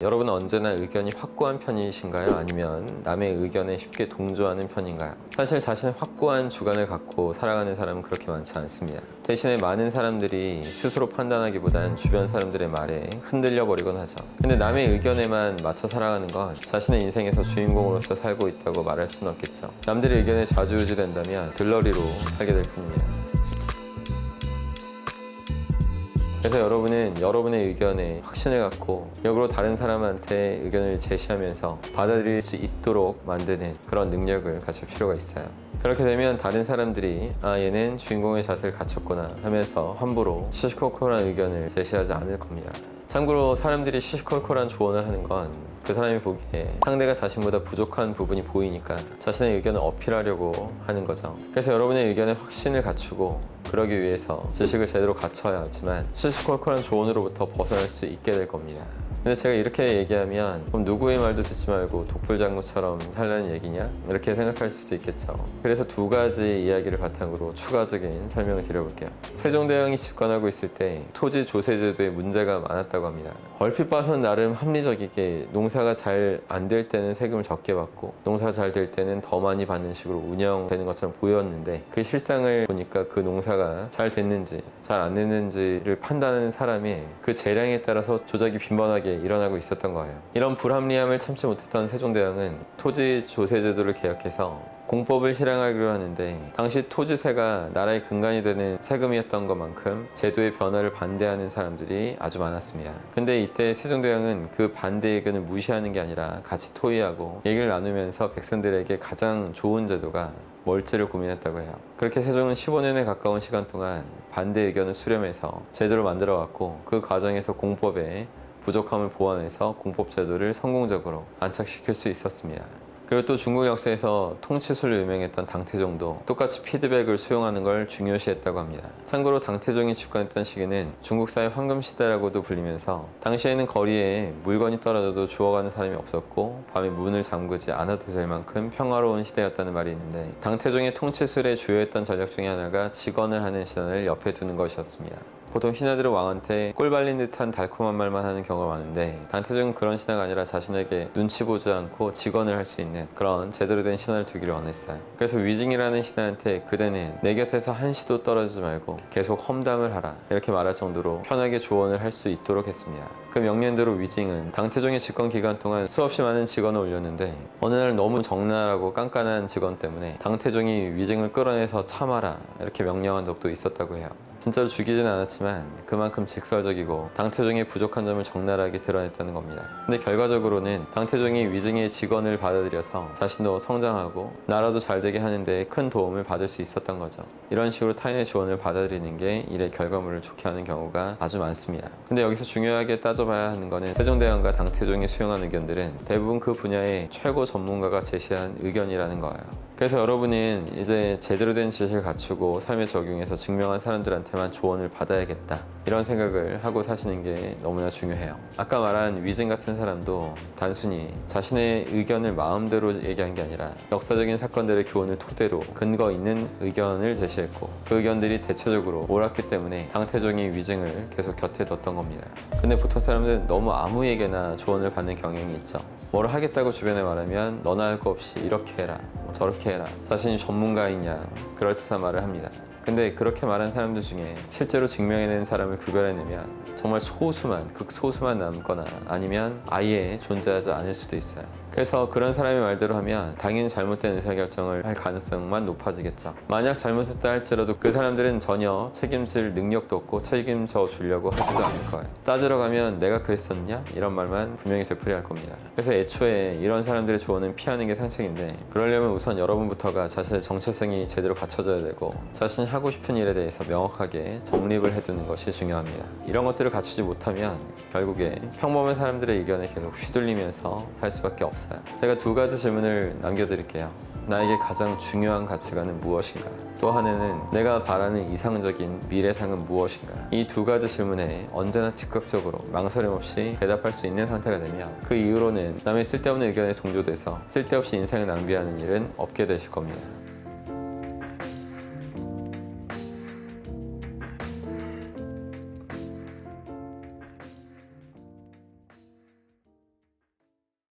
여러분은 언제나 의견이 확고한 편이신가요? 아니면 남의 의견에 쉽게 동조하는 편인가요? 사실 자신의 확고한 주관을 갖고 살아가는 사람은 그렇게 많지 않습니다. 대신에 많은 사람들이 스스로 판단하기보단 주변 사람들의 말에 흔들려 버리곤 하죠. 근데 남의 의견에만 맞춰 살아가는 건 자신의 인생에서 주인공으로서 살고 있다고 말할 수는 없겠죠. 남들의 의견에 좌지우지된다면 들러리로 살게 될 뿐입니다. 그래서 여러분은 여러분의 의견에 확신을 갖고 역으로 다른 사람한테 의견을 제시하면서 받아들일 수 있도록 만드는 그런 능력을 가질 필요가 있어요. 그렇게 되면 다른 사람들이 얘는 주인공의 자세를 갖췄구나 하면서 함부로 시시콜콜한 의견을 제시하지 않을 겁니다. 참고로 사람들이 시시콜콜한 조언을 하는 건 그 사람이 보기에 상대가 자신보다 부족한 부분이 보이니까 자신의 의견을 어필하려고 하는 거죠. 그래서 여러분의 의견에 확신을 갖추고 그러기 위해서 지식을 제대로 갖춰야 하지만 시시콜콜한 조언으로부터 벗어날 수 있게 될 겁니다. 근데 제가 이렇게 얘기하면 그럼 누구의 말도 듣지 말고 독불장군처럼 하려는 얘기냐? 이렇게 생각할 수도 있겠죠. 그래서 두 가지 이야기를 바탕으로 추가적인 설명을 드려볼게요. 세종대왕이 집권하고 있을 때 토지 조세 제도에 문제가 많았다고 합니다. 얼핏 봐선 나름 합리적이게 농사가 잘 안 될 때는 세금을 적게 받고 농사가 잘 될 때는 더 많이 받는 식으로 운영되는 것처럼 보였는데 그 실상을 보니까 그 농사가 잘 됐는지 잘 안 됐는지를 판단하는 사람의 그 재량에 따라서 조작이 빈번하게 일어나고 있었던 거예요. 이런 불합리함을 참지 못했던 세종대왕은 토지 조세 제도를 개혁해서 공법을 실행하기로 하는데 당시 토지세가 나라의 근간이 되는 세금이었던 것만큼 제도의 변화를 반대하는 사람들이 아주 많았습니다. 근데 이때 세종대왕은 그 반대 의견을 무시하는 게 아니라 같이 토의하고 얘기를 나누면서 백성들에게 가장 좋은 제도가 뭘지를 고민했다고 해요. 그렇게 세종은 15년에 가까운 시간 동안 반대 의견을 수렴해서 제도를 만들어왔고 그 과정에서 공법에 부족함을 보완해서 공법 제도를 성공적으로 안착시킬 수 있었습니다. 그리고 또 중국 역사에서 통치술로 유명했던 당태종도 똑같이 피드백을 수용하는 걸 중요시했다고 합니다. 참고로 당태종이 집권했던 시기는 중국사의 황금시대라고도 불리면서 당시에는 거리에 물건이 떨어져도 주워가는 사람이 없었고 밤에 문을 잠그지 않아도 될 만큼 평화로운 시대였다는 말이 있는데 당태종의 통치술의 주요했던 전략 중에 하나가 직언을 하는 신하를 옆에 두는 것이었습니다. 보통 신하들은 왕한테 꼴 발린 듯한 달콤한 말만 하는 경우가 많은데 당태종은 그런 신하가 아니라 자신에게 눈치 보지 않고 직언을 할 수 있는 그런 제대로 된 신하를 두기를 원했어요. 그래서 위징이라는 신하한테 그대는 내 곁에서 한시도 떨어지지 말고 계속 험담을 하라 이렇게 말할 정도로 편하게 조언을 할 수 있도록 했습니다. 그 명령대로 위징은 당태종의 집권 기간 동안 수없이 많은 직언을 올렸는데 어느 날 너무 적나라하고 깐깐한 직언 때문에 당태종이 위징을 끌어내서 참아라 이렇게 명령한 적도 있었다고 해요. 진짜로 죽이진 않았지만 그만큼 직설적이고 당태종의 부족한 점을 적나라하게 드러냈다는 겁니다. 근데 결과적으로는 당태종이 위증의 직언을 받아들여서 자신도 성장하고 나라도 잘 되게 하는데 큰 도움을 받을 수 있었던 거죠. 이런 식으로 타인의 조언을 받아들이는 게 일의 결과물을 좋게 하는 경우가 아주 많습니다. 근데 여기서 중요하게 따져봐야 하는 거는 세종대왕과 당태종이 수용한 의견들은 대부분 그 분야의 최고 전문가가 제시한 의견이라는 거예요. 그래서 여러분은 이제 제대로 된 지식을 갖추고 삶에 적용해서 증명한 사람들한테만 조언을 받아야겠다 이런 생각을 하고 사시는 게 너무나 중요해요. 아까 말한 위증 같은 사람도 단순히 자신의 의견을 마음대로 얘기한 게 아니라 역사적인 사건들의 교훈을 토대로 근거 있는 의견을 제시했고 그 의견들이 대체적으로 옳았기 때문에 당태종이 위증을 계속 곁에 뒀던 겁니다. 근데 보통 사람들은 너무 아무에게나 조언을 받는 경향이 있죠. 뭘 하겠다고 주변에 말하면 너나 할 거 없이 이렇게 해라 저렇게 해라 자신이 전문가이냐 그럴듯한 말을 합니다. 근데 그렇게 말한 사람들 중에 실제로 증명해낸 사람을 구별해내면 정말 소수만 극소수만 남거나 아니면 아예 존재하지 않을 수도 있어요. 그래서 그런 사람의 말대로 하면 당연히 잘못된 의사결정을 할 가능성만 높아지겠죠. 만약 잘못했다 할지라도 그 사람들은 전혀 책임질 능력도 없고 책임져 주려고 하지도 않을 거예요. 따지러 가면 내가 그랬었냐? 이런 말만 분명히 되풀이할 겁니다. 그래서 애초에 이런 사람들의 조언은 피하는 게 상책인데 그러려면 우선 여러분부터가 자신의 정체성이 제대로 갖춰져야 되고 자신이 하고 싶은 일에 대해서 명확하게 정립을 해두는 것이 중요합니다. 이런 것들을 갖추지 못하면 결국에 평범한 사람들의 의견에 계속 휘둘리면서 살 수밖에 없어요. 제가 두 가지 질문을 남겨드릴게요. 나에게 가장 중요한 가치관은 무엇인가? 또 하나는 내가 바라는 이상적인 미래상은 무엇인가? 이 두 가지 질문에 언제나 즉각적으로 망설임 없이 대답할 수 있는 상태가 되면 그 이후로는 남의 쓸데없는 의견에 동조돼서 쓸데없이 인생을 낭비하는 일은 없게 되실 겁니다.